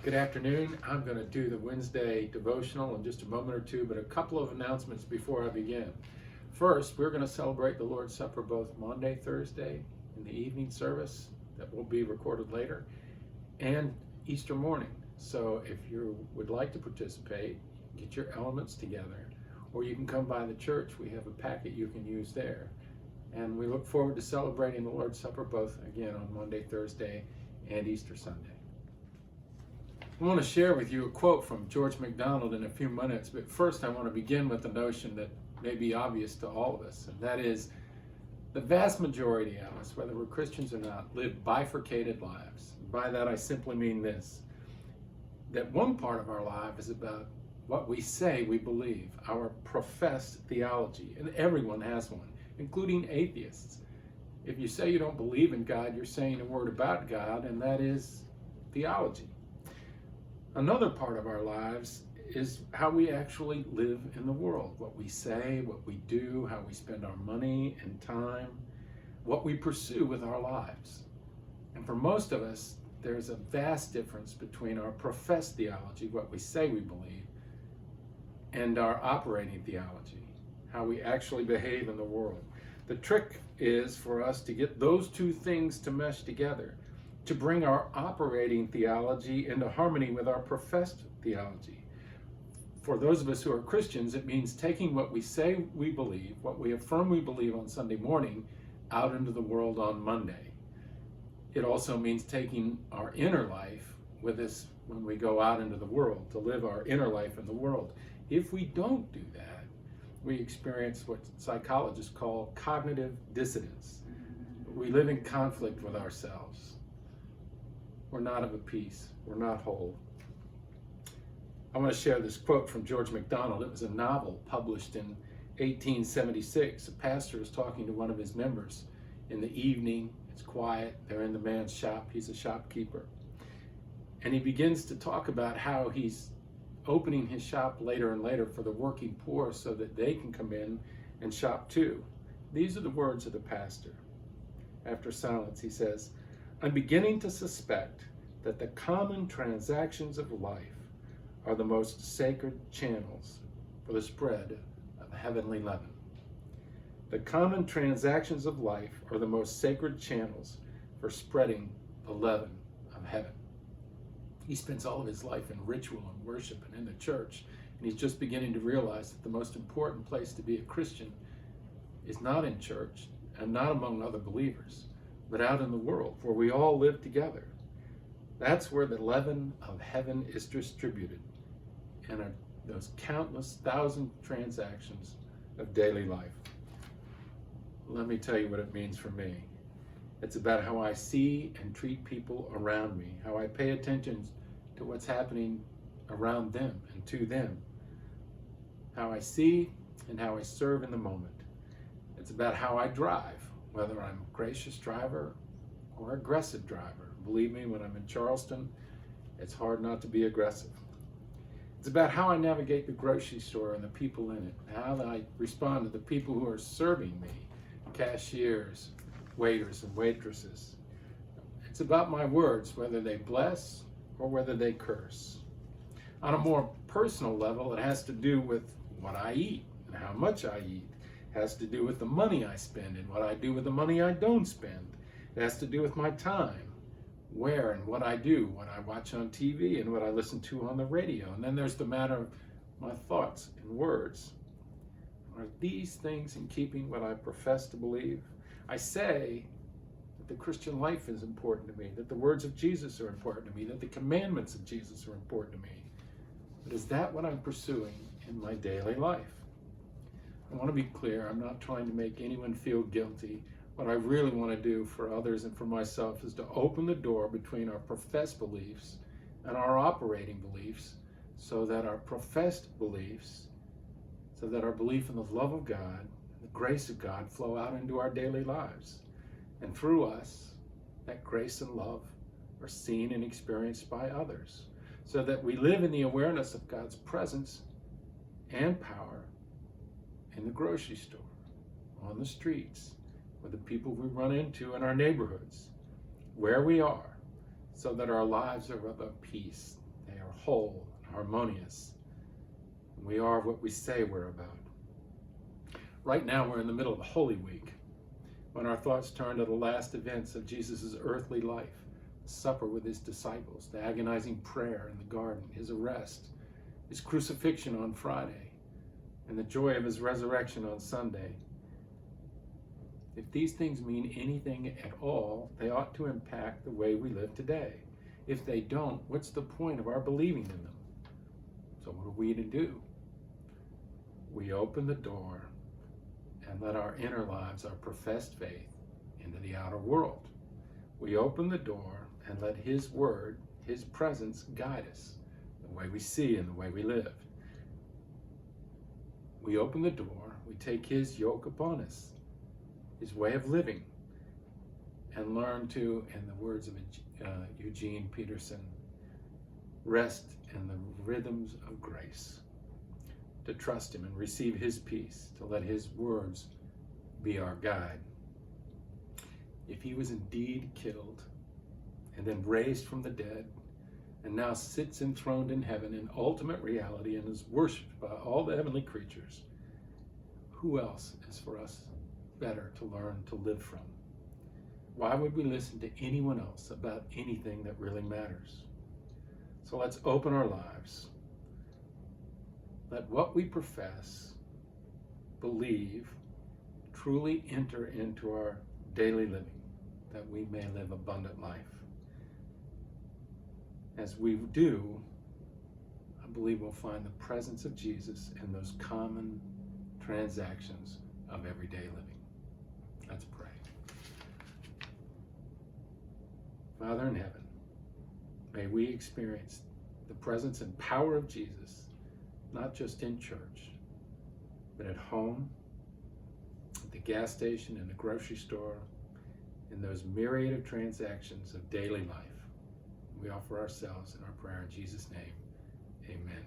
Good afternoon. I'm going to do the Wednesday devotional in just a moment or two, but a couple of announcements before I begin. First, we're going to celebrate the Lord's Supper both Monday, Thursday in the evening service that will be recorded later, and Easter morning. So if you would like to participate, get your elements together, or you can come by the church. We have a packet you can use there. And we look forward to celebrating the Lord's Supper both again on Monday, Thursday, and Easter Sunday. I want to share with you a quote from George MacDonald in a few minutes, but first I want to begin with a notion that may be obvious to all of us, and that is the vast majority of us, whether we're Christians or not, live bifurcated lives. By that I simply mean this, that one part of our life is about what we say we believe, our professed theology, and everyone has one, including atheists. If you say you don't believe in God, you're saying a word about God, and that is theology. Another part of our lives is how we actually live in the world, what we say, what we do, how we spend our money and time, what we pursue with our lives. And for most of us, there's a vast difference between our professed theology, what we say we believe, and our operating theology, how we actually behave in the world. The trick is for us to get those two things to mesh together, to bring our operating theology into harmony with our professed theology. For those of us who are Christians, it means taking what we say we believe, what we affirm we believe on Sunday morning, out into the world on Monday. It also means taking our inner life with us when we go out into the world, to live our inner life in the world. If we don't do that, we experience what psychologists call cognitive dissonance. We live in conflict with ourselves. We're not of a piece. We're not whole. I want to share this quote from George MacDonald. It was a novel published in 1876. A pastor is talking to one of his members in the evening. It's quiet. They're in the man's shop. He's a shopkeeper. And he begins to talk about how he's opening his shop later and later for the working poor so that they can come in and shop too. These are the words of the pastor. After silence, he says, "I'm beginning to suspect that the common transactions of life are the most sacred channels for the spread of heavenly leaven." The common transactions of life are the most sacred channels for spreading the leaven of heaven. He spends all of his life in ritual and worship and in the church, and he's just beginning to realize that the most important place to be a Christian is not in church and not among other believers, but out in the world where we all live together. That's where the leaven of heaven is distributed in those countless thousand transactions of daily life. Let me tell you what it means for me. It's about how I see and treat people around me, how I pay attention to what's happening around them and to them, how I see and how I serve in the moment. It's about how I drive, whether I'm a gracious driver or aggressive driver. Believe me, when I'm in Charleston, it's hard not to be aggressive. It's about how I navigate the grocery store and the people in it, how I respond to the people who are serving me, cashiers, waiters and waitresses. It's about my words, whether they bless or whether they curse. On a more personal level, it has to do with what I eat and how much I eat. It has to do with the money I spend and what I do with the money I don't spend. It has to do with my time, where and what I do, what I watch on TV and what I listen to on the radio. And then there's the matter of my thoughts and words. Are these things in keeping what I profess to believe? I say that the Christian life is important to me, that the words of Jesus are important to me, that the commandments of Jesus are important to me. But is that what I'm pursuing in my daily life? I want to be clear, I'm not trying to make anyone feel guilty. What I really want to do for others and for myself is to open the door between our professed beliefs and our operating beliefs, so that our professed beliefs, so that our belief in the love of God, the grace of God flow out into our daily lives. And through us, that grace and love are seen and experienced by others, so that we live in the awareness of God's presence and power in the grocery store, on the streets, with the people we run into in our neighborhoods, where we are, so that our lives are of a peace They are whole and harmonious. And we are what we say we're about. Right now, we're in the middle of Holy Week, when our thoughts turn to the last events of Jesus' earthly life, the supper with his disciples, the agonizing prayer in the garden, his arrest, his crucifixion on Friday, and the joy of his resurrection on Sunday. If these things mean anything at all, they ought to impact the way we live today. If they don't, what's the point of our believing in them? So what are we to do? We open the door and let our inner lives, our professed faith, into the outer world. We open the door and let his word, his presence, guide us, the way we see and the way we live. We open the door, we take his yoke upon us, his way of living, and learn to, in the words of Eugene Peterson, rest in the rhythms of grace, to trust him and receive his peace, to let his words be our guide. If he was indeed killed and then raised from the dead and now sits enthroned in heaven in ultimate reality and is worshipped by all the heavenly creatures, who else is for us better to learn to live from? Why would we listen to anyone else about anything that really matters? So let's open our lives. Let what we profess, believe, truly enter into our daily living, that we may live abundant life. As we do, I believe we'll find the presence of Jesus in those common transactions of everyday living. Let's pray. Father in heaven, may we experience the presence and power of Jesus, not just in church, but at home, at the gas station, in the grocery store, in those myriad of transactions of daily life. We offer ourselves in our prayer in Jesus' name. Amen.